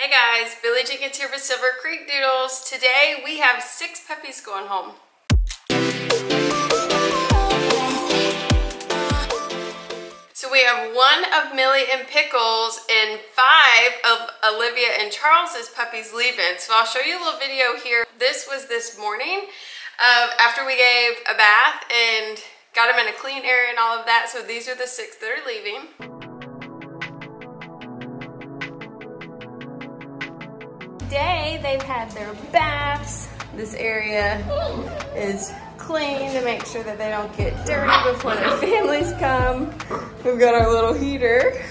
Hey guys, Billie Jenkins here with Silver Creek Doodles. Today we have 6 puppies going home. So we have 1 of Millie and Pickles and 5 of Olivia and Charles's puppies leaving. So I'll show you a little video here. This was this morning after we gave a bath and got them in a clean area and all of that. So these are the 6 that are leaving. Today they've had their baths. This area is clean to make sure that they don't get dirty before their families come. We've got our little heater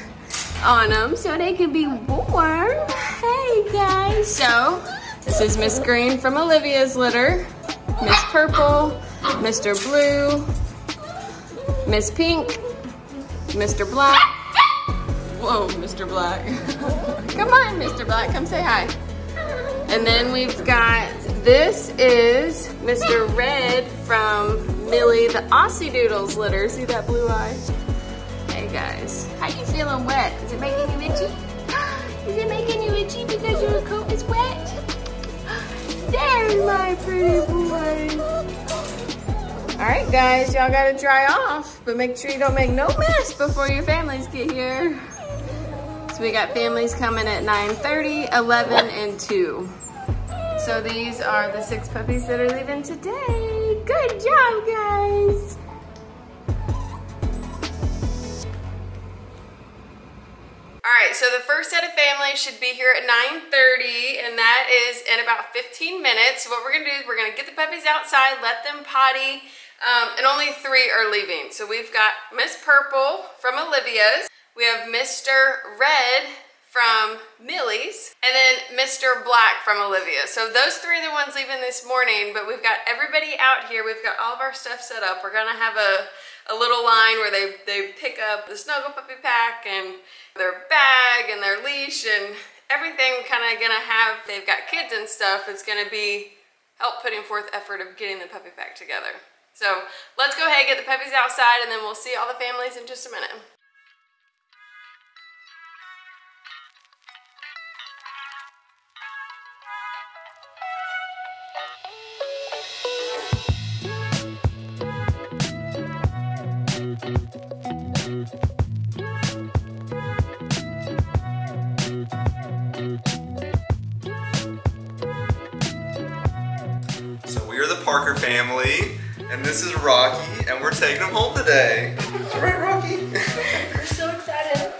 on them so they can be warm. Hey guys. So this is Miss Green from Olivia's litter, Miss Purple, Mr. Blue, Miss Pink, Mr. Black. Whoa, Mr. Black. Come on, Mr. Black, come say hi. And then we've got, this is Mr. Red from Millie, the Aussie Doodles litter. See that blue eye? Hey guys, how you feeling wet? Is it making you itchy? Is it making you itchy because your coat is wet? There's my pretty boy. All right guys, y'all gotta dry off, but make sure you don't make no mess before your families get here. So we got families coming at 9:30, 11, and 2. So these are the 6 puppies that are leaving today. Good job, guys. All right, so the first set of families should be here at 9:30, and that is in about 15 minutes. So what we're gonna do is we're gonna get the puppies outside, let them potty, and only 3 are leaving. So we've got Miss Purple from Olivia's. We have Mr. Red from Millie's, and then Mr. Black from Olivia. So those 3 are the ones leaving this morning, but we've got everybody out here. We've got all of our stuff set up. We're gonna have a little line where they pick up the Snuggle Puppy Pack and their bag and their leash and everything. We're kind of gonna have, they've got kids and stuff. It's gonna be help putting forth effort of getting the puppy pack together. So let's go ahead and get the puppies outside, and then we'll see all the families in just a minute. We're the Parker family, and this is Rocky, and we're taking him home today. All right, Rocky? We're so excited.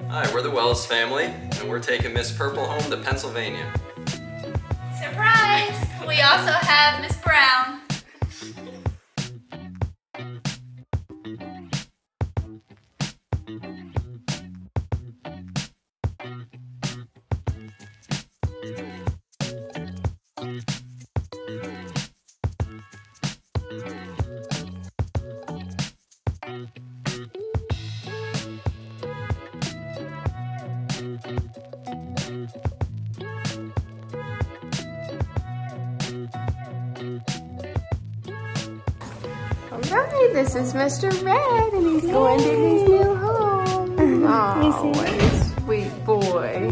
Hi, we're the Wells family, and we're taking Miss Purple home to Pennsylvania. Surprise! We also have Miss Brown. Alright, this is Mr. Red, and he's going to his new home. Oh, what a sweet boy.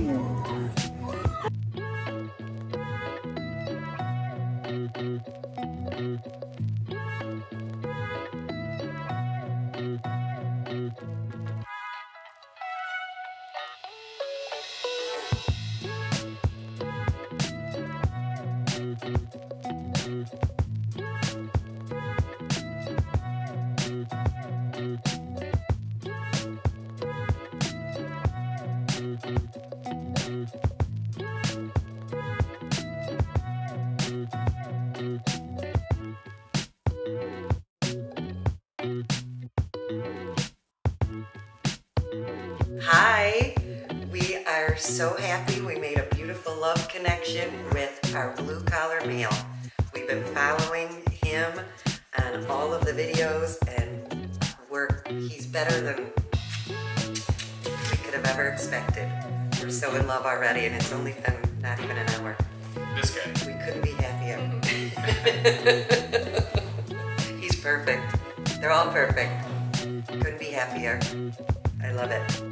so happy we made a beautiful love connection with our blue-collar male. We've been following him on all of the videos, and he's better than we could have ever expected. We're so in love already, and it's only been not even an hour. This guy. We couldn't be happier. He's perfect. They're all perfect. Couldn't be happier. I love it.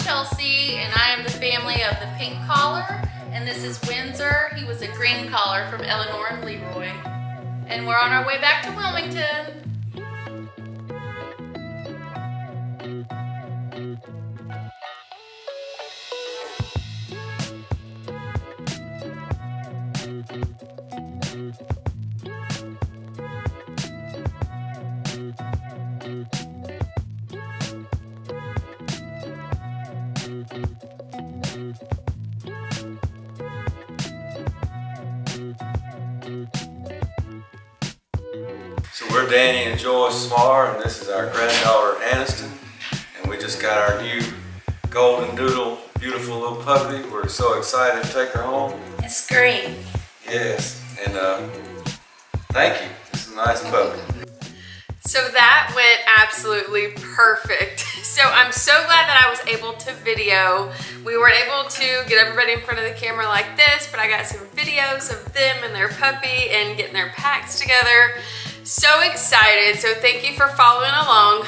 Chelsea, and I am the family of the pink collar, and this is Windsor. He was a green collar from Eleanor and Leroy, and we're on our way back to Wilmington. So we're Danny and Joyce Smarr, and this is our granddaughter Aniston, and we just got our new golden doodle, beautiful little puppy. We're so excited to take her home. It's green. Yes, and thank you. It's a nice puppy. So that went absolutely perfect. So I'm so glad that I was able to video. We weren't able to get everybody in front of the camera like this, but I got some videos of them and their puppy and getting their packs together. So excited. So thank you for following along.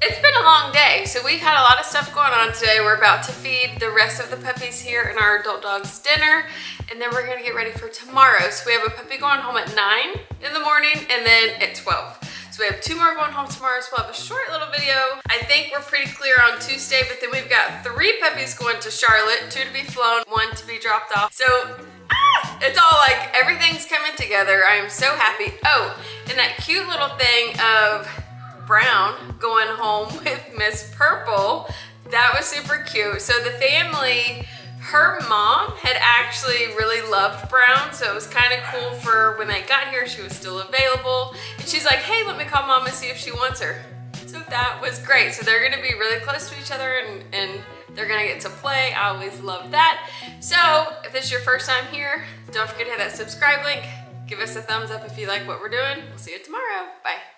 It's been a long day, so we've had a lot of stuff going on today. We're about to feed the rest of the puppies here and our adult dogs dinner, and then we're gonna get ready for tomorrow. So we have a puppy going home at 9 in the morning and then at 12. So we have 2 more going home tomorrow, so we'll have a short little video. I think we're pretty clear on Tuesday, but then we've got 3 puppies going to Charlotte, 2 to be flown, 1 to be dropped off. So it's all like, everything's coming together. I am so happy. Oh, and that cute little thing of Brown going home with Miss Purple, that was super cute. So the family, her mom had actually really loved Brown, so it was kind of cool for when they got here, she was still available. And she's like, hey, let me call mom and see if she wants her. So that was great. So they're gonna be really close to each other and they're gonna get to play. I always love that. So if this is your first time here, don't forget to hit that subscribe link. Give us a thumbs up if you like what we're doing. We'll see you tomorrow. Bye.